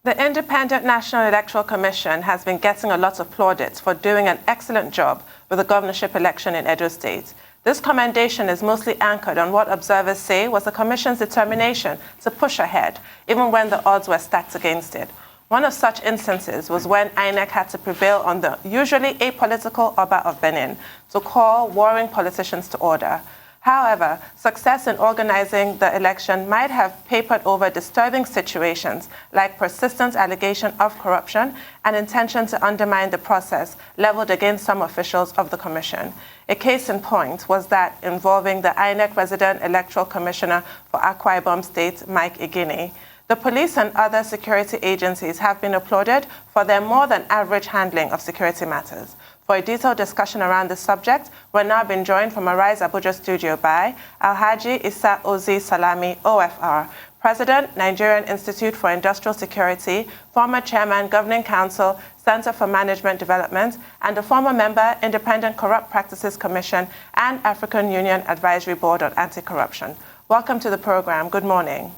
The Independent National Electoral Commission has been getting a lot of plaudits for doing an excellent job with the governorship election in Edo State. This commendation is mostly anchored on what observers say was the Commission's determination to push ahead, even when the odds were stacked against it. One of such instances was when INEC had to prevail on the usually apolitical Oba of Benin to call warring politicians to order. However, success in organizing the election might have papered over disturbing situations like persistent allegation of corruption and intention to undermine the process leveled against some officials of the Commission. A case in point was that involving the INEC resident electoral commissioner for Akwa Ibom State, Mike Igini. The police and other security agencies have been applauded for their more than average handling of security matters. For a detailed discussion around this subject, we're now being joined from Arise Abuja studio by Alhaji Issa Ozi Salami, OFR, President, Nigerian Institute for Industrial Security, former Chairman, Governing Council, Center for Management Development, and a former member, Independent Corrupt Practices Commission and African Union Advisory Board on Anti-Corruption. Welcome to the program. Good morning.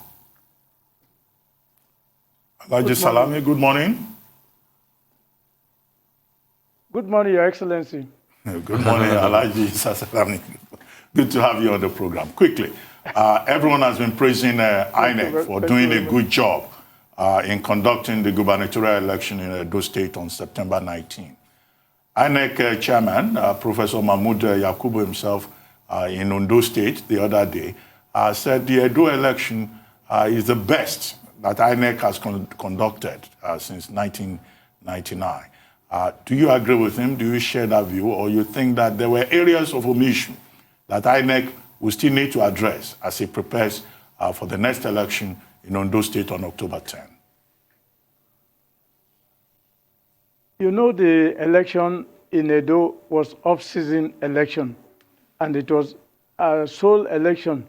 Alhaji Salami, good morning. Good morning, Your Excellency. Good morning, Alhaji Salami. Good to have you on the program. Quickly, everyone has been praising INEC for doing a good job in conducting the gubernatorial election in Edo State on September 19. INEC chairman, Professor Mahmoud Yakubu himself, in Ondo State the other day, said the Edo election is the best that INEC has conducted since 1999. Do you agree with him? Do you share that view? Or you think that there were areas of omission that INEC will still need to address as it prepares for the next election in Ondo State on October 10? You know, the election in Edo was off-season election, and it was a sole election,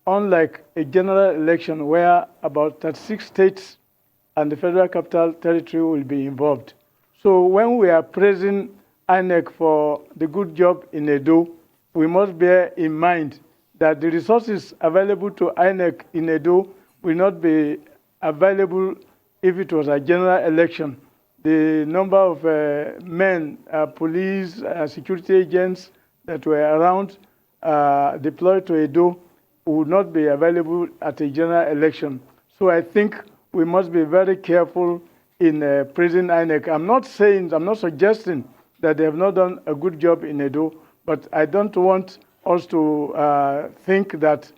unlike a general election where about 36 states and the Federal Capital Territory will be involved. So when we are praising INEC for the good job in Edo, we must bear in mind that the resources available to INEC in Edo will not be available if it was a general election. The number of men, police, security agents that were around deployed to Edo would not be available at a general election. So I think we must be very careful in praising INEC. I'm not suggesting that they have not done a good job in Edo, but I don't want us to think that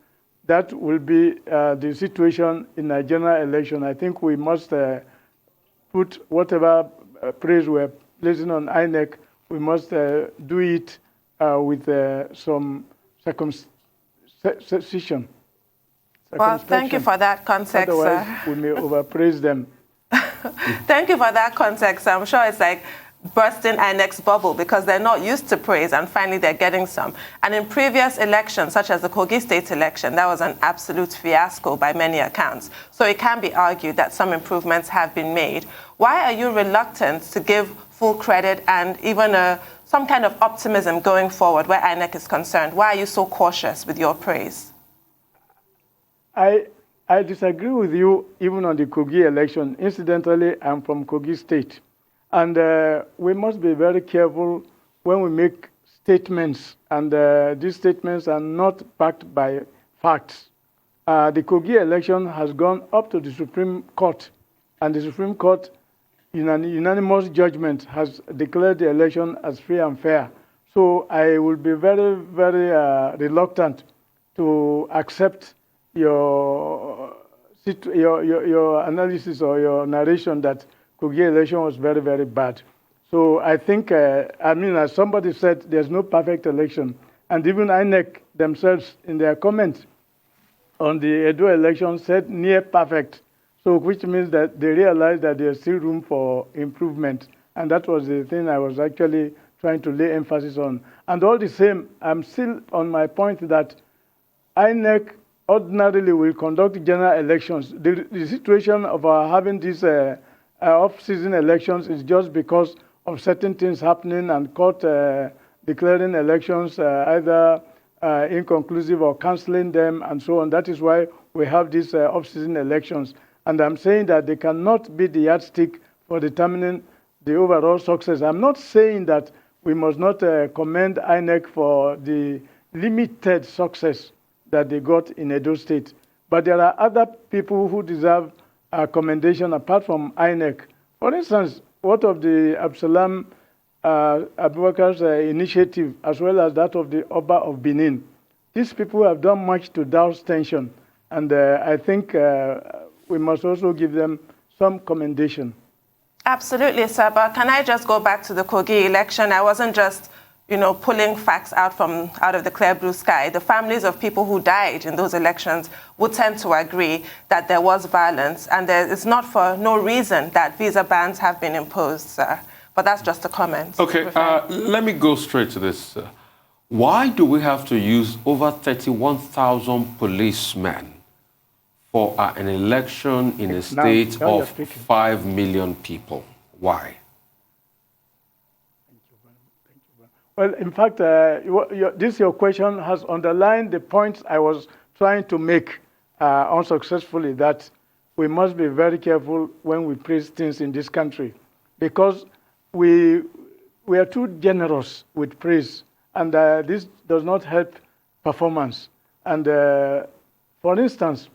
that will be the situation in a general election. I think we must put whatever praise we're placing on INEC, we must do it with some circumspection. Well, thank you for that context. Otherwise, we may overpraise them. Thank you for that context. I'm sure it's like bursting INEC's bubble because they're not used to praise and finally they're getting some. And in previous elections, such as the Kogi State election, that was an absolute fiasco by many accounts. So it can be argued that some improvements have been made. Why are you reluctant to give full credit and even some kind of optimism going forward where INEC is concerned? Why are you so cautious with your praise? I disagree with you even on the Kogi election. Incidentally, I'm from Kogi State. And we must be very careful when we make statements. And these statements are not backed by facts. The Kogi election has gone up to the Supreme Court. And the Supreme Court, in an unanimous judgment, has declared the election as free and fair. So I will be very, very reluctant to accept your analysis or your narration that Kogi election was very, very bad. So I think, as somebody said, there's no perfect election. And even INEC themselves, in their comment on the Edo election, said near perfect. So which means that they realized that there's still room for improvement. And that was the thing I was actually trying to lay emphasis on. And all the same, I'm still on my point that INEC ordinarily will conduct general elections. The situation of having these off-season elections is just because of certain things happening and court declaring elections either inconclusive or canceling them and so on. That is why we have these off-season elections. And I'm saying that they cannot be the yardstick for determining the overall success. I'm not saying that we must not commend INEC for the limited success that they got in Edo State. But there are other people who deserve commendation apart from INEC. For instance, what of the Absalam Abubakar's initiative, as well as that of the Oba of Benin? These people have done much to douse tension, and I think we must also give them some commendation. Absolutely, sir. But can I just go back to the Kogi election? I wasn't just, pulling facts out of the clear blue sky. The families of people who died in those elections would tend to agree that there was violence, and it's not for no reason that visa bans have been imposed, sir. But that's just a comment. Okay, let me go straight to this. Why do we have to use over 31,000 policemen for an election in a state of 5 million people? Why? Well, in fact, your question has underlined the point I was trying to make unsuccessfully, that we must be very careful when we praise things in this country, because we are too generous with praise, and this does not help performance. And for instance,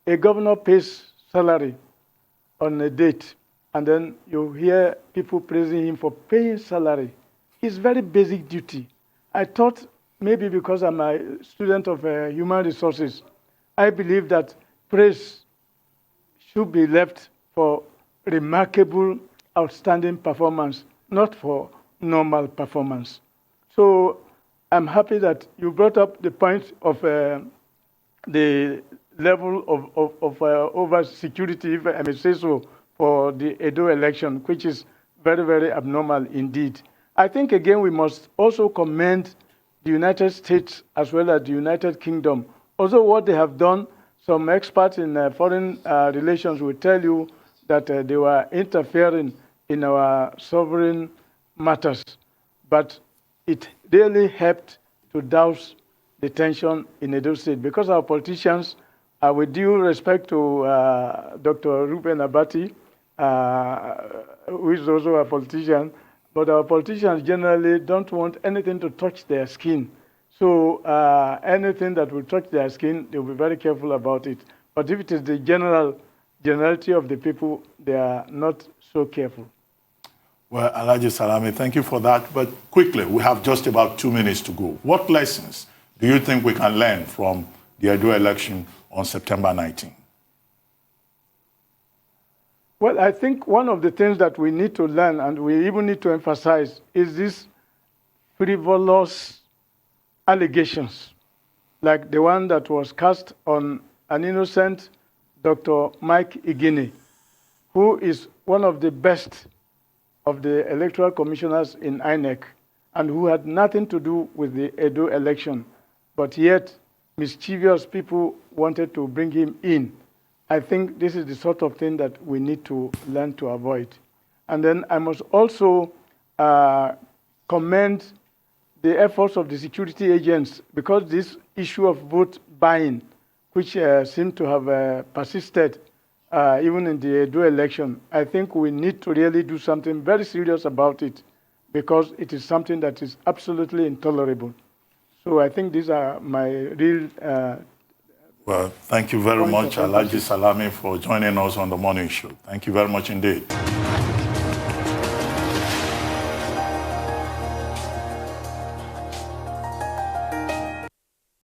a governor pays salary on a date, and then you hear people praising him for paying salary. It's very basic duty. I thought maybe because I'm a student of human resources, I believe that praise should be left for remarkable, outstanding performance, not for normal performance. So I'm happy that you brought up the point of the level of over security, if I may say so, for the Edo election, which is very, very abnormal indeed. I think, again, we must also commend the United States as well as the United Kingdom. Also, what they have done, some experts in foreign relations will tell you that they were interfering in our sovereign matters. But it really helped to douse the tension in Edo State, because our politicians, with due respect to Dr. Ruben Abati, who is also a politician, but our politicians generally don't want anything to touch their skin. So anything that will touch their skin, they'll be very careful about it. But if it is the generality of the people, they are not so careful. Well, Ozi Salami, thank you for that. But quickly, we have just about 2 minutes to go. What lessons do you think we can learn from the Edo election on September 19? Well, I think one of the things that we need to learn, and we even need to emphasize, is these frivolous allegations, like the one that was cast on an innocent Dr. Mike Igini, who is one of the best of the electoral commissioners in INEC, and who had nothing to do with the Edo election, but yet mischievous people wanted to bring him in. I think this is the sort of thing that we need to learn to avoid. And then I must also commend the efforts of the security agents, because this issue of vote buying, which seemed to have persisted even in the Edo election, I think we need to really do something very serious about it, because it is something that is absolutely intolerable. So I think these are my real well, thank you very much, Ozi Salami, for joining us on the morning show. Thank you very much indeed.